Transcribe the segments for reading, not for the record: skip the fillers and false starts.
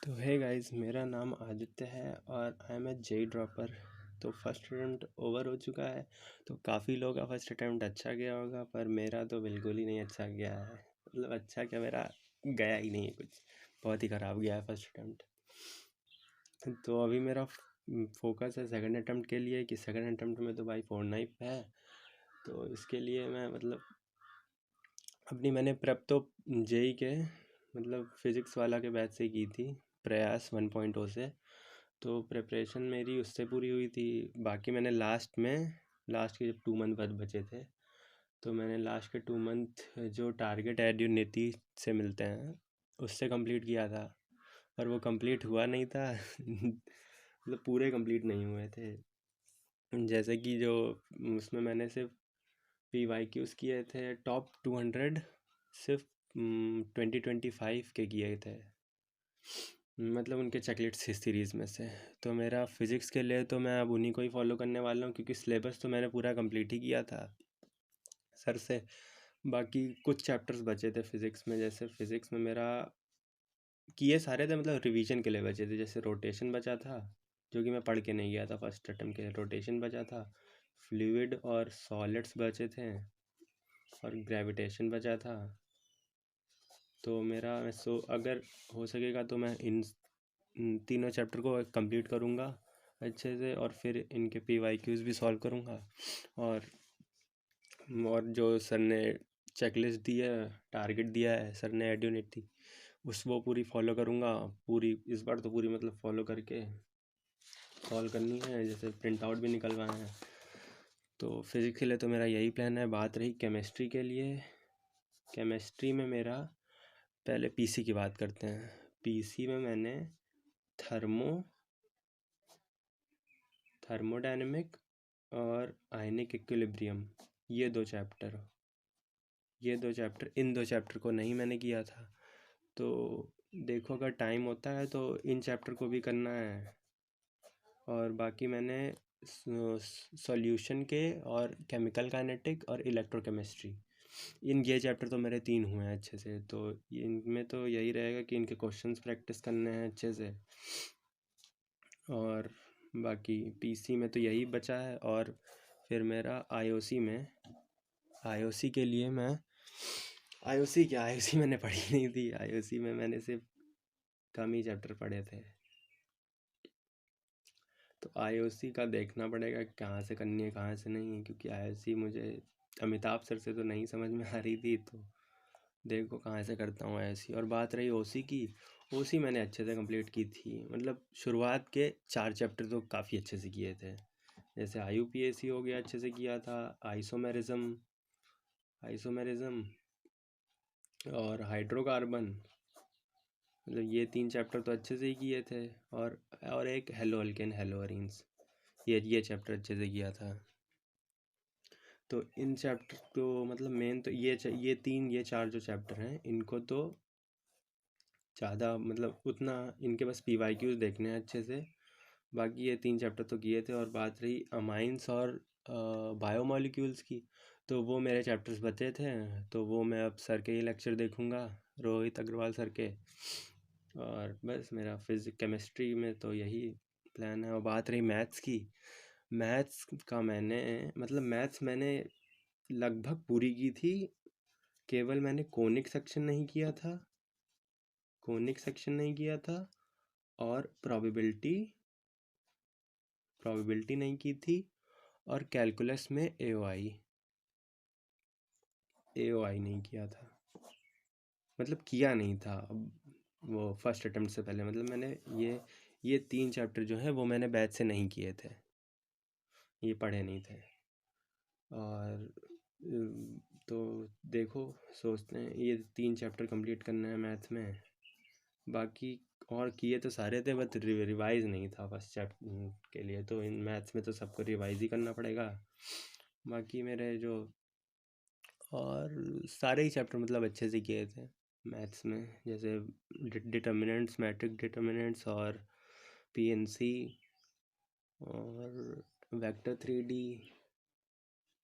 तो hey guys, मेरा नाम आदित्य है और I am a JEE dropper. तो फर्स्ट अटैम्प्ट ओवर हो चुका है। तो काफ़ी लोगों का फर्स्ट अटैम्प्ट अच्छा गया होगा, पर मेरा तो बिल्कुल ही नहीं अच्छा गया है। मतलब अच्छा क्या, मेरा गया ही नहीं है कुछ, बहुत ही ख़राब गया है फर्स्ट अटैम्प्ट। तो अभी मेरा फोकस है सेकंड अटैम्प्ट के लिए कि सेकंड अटैम्प्ट में तो भाई 495 है। तो इसके लिए मैं मैंने प्रेप तो जेई के फिज़िक्स वाला के बैच से की थी, प्रयास 1.0 से। तो प्रिपरेशन मेरी उससे पूरी हुई थी। बाकी मैंने लास्ट के जब 2 मंथ बाद बचे थे, तो मैंने लास्ट के 2 मंथ जो टारगेट एड्यूनिटी से मिलते हैं उससे कंप्लीट किया था, पर वो कंप्लीट हुआ नहीं था। पूरे कंप्लीट नहीं हुए थे। जैसे कि जो उसमें मैंने सिर्फ PYQs किए थे टॉप 200, सिर्फ 2025 के किए थे, उनके चेकलिस्ट सीरीज़ में से। तो मेरा फिज़िक्स के लिए तो मैं अब उन्हीं को ही फॉलो करने वाला हूँ, क्योंकि सिलेबस तो मैंने पूरा कंप्लीट ही किया था सर से। बाकी कुछ चैप्टर्स बचे थे फिज़िक्स में, जैसे फिज़िक्स में मेरा किए सारे थे, रिवीजन के लिए बचे थे। जैसे रोटेशन बचा था, जो कि मैं पढ़ के नहीं गया था फर्स्ट अटेम्प्ट के लिए। रोटेशन बचा था, फ्लूइड और सॉलिड्स बचे थे, और ग्रेविटेशन बचा था। तो अगर हो सकेगा तो मैं इन तीनों चैप्टर को कंप्लीट करूँगा अच्छे से, और फिर इनके PYQs भी सॉल्व करूँगा। और जो सर ने चेकलिस्ट दी है, टारगेट दिया है सर ने एड्यूनिटी, वो पूरी फॉलो करूँगा। पूरी इस बार तो पूरी फॉलो करके सॉल्व करनी है। जैसे प्रिंट आउट भी निकलवाए हैं। तो फिज़िक्स के लिए तो मेरा यही प्लान है। बात रही केमिस्ट्री के लिए, केमिस्ट्री में मेरा पहले PC की बात करते हैं। PC में मैंने थर्मोडायनेमिक और आयनिक इक्विलिब्रियम, ये दो चैप्टर इन दो चैप्टर को नहीं मैंने किया था। तो देखो, अगर टाइम होता है तो इन चैप्टर को भी करना है। और बाकी मैंने सॉल्यूशन के और केमिकल काइनेटिक और इलेक्ट्रोकेमिस्ट्री, ये चैप्टर तो मेरे 3 हुए हैं अच्छे से। तो इनमें तो यही रहेगा कि इनके क्वेश्चंस प्रैक्टिस करने हैं अच्छे से। और बाकी PC में तो यही बचा है। और फिर मेरा IOC के लिए मैं IOC मैंने पढ़ी नहीं थी। IOC में मैंने सिर्फ कम ही चैप्टर पढ़े थे। तो IOC का देखना पड़ेगा कहाँ से करनी है कहाँ से नहीं, क्योंकि IOC मुझे अमिताभ सर से तो नहीं समझ में आ रही थी। तो देखो कहाँ से करता हूँ IOC। और बात रही OC की, OC मैंने अच्छे से कंप्लीट की थी। शुरुआत के 4 चैप्टर तो काफ़ी अच्छे से किए थे। जैसे IUPAC हो गया, अच्छे से किया था। आइसोमेरिज्म और हाइड्रोकार्बन, ये 3 चैप्टर तो अच्छे से ही किए थे। और एक हेलो अल्केन हेलो अरीन्स, ये चैप्टर अच्छे से किया था। तो इन चैप्टर को मेन तो ये 4 जो चैप्टर हैं, इनको तो ज़्यादा उतना इनके बस PYQs देखने हैं अच्छे से। बाकी ये 3 चैप्टर तो किए थे। और बात रही अमाइंस और बायोमॉलिक्यूल्स की, तो वो मेरे चैप्टर्स बचे थे। तो वो मैं अब सर के ही लेक्चर देखूँगा, रोहित अग्रवाल सर के। और बस मेरा केमिस्ट्री में तो यही प्लान है। और बात रही मैथ्स की, मैथ्स मैंने लगभग पूरी की थी। केवल मैंने कोनिक सेक्शन नहीं किया था, और प्रोबेबिलिटी नहीं की थी। और कैलकुलस में AOI नहीं किया था, किया नहीं था। अब वो फर्स्ट अटेम्प्ट से पहले मैंने ये 3 चैप्टर जो हैं वो मैंने बैच से नहीं किए थे, ये पढ़े नहीं थे। और तो देखो, सोचते हैं ये 3 चैप्टर कंप्लीट करना है मैथ में। बाकी और किए तो सारे थे, बट रिवाइज नहीं था फर्स्ट चैप्टर के लिए। तो इन मैथ्स में तो सबको रिवाइज ही करना पड़ेगा। बाकी मेरे जो और सारे ही चैप्टर अच्छे से किए थे मैथ्स में। जैसे डिटर्मिनेंट्स, मैट्रिक डिटर्मिनेंट्स, और PNC, और वेक्टर 3D।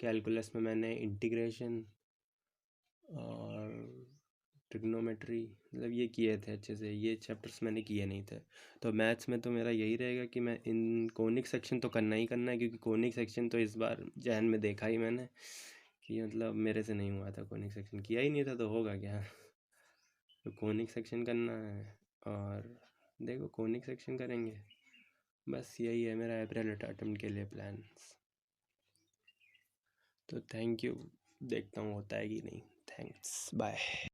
कैलकुलस में मैंने इंटीग्रेशन और ट्रिग्नोमेट्री, मतलब ये किए थे अच्छे से, ये चैप्टर्स मैंने किए नहीं थे। तो मैथ्स में तो मेरा यही रहेगा कि मैं इन कोनिक सेक्शन तो करना ही करना है, क्योंकि कोनिक सेक्शन तो इस बार जैन में देखा ही मैंने कि मतलब मेरे से नहीं हुआ था, कोनिक सेक्शन किया ही नहीं था तो होगा क्या। तो कोनिक सेक्शन करना है, और देखो कोनिक सेक्शन करेंगे। बस यही है मेरा अप्रैल अटेम्प्ट के लिए प्लान्स। तो थैंक यू, देखता हूँ होता है कि नहीं। Thanks, bye.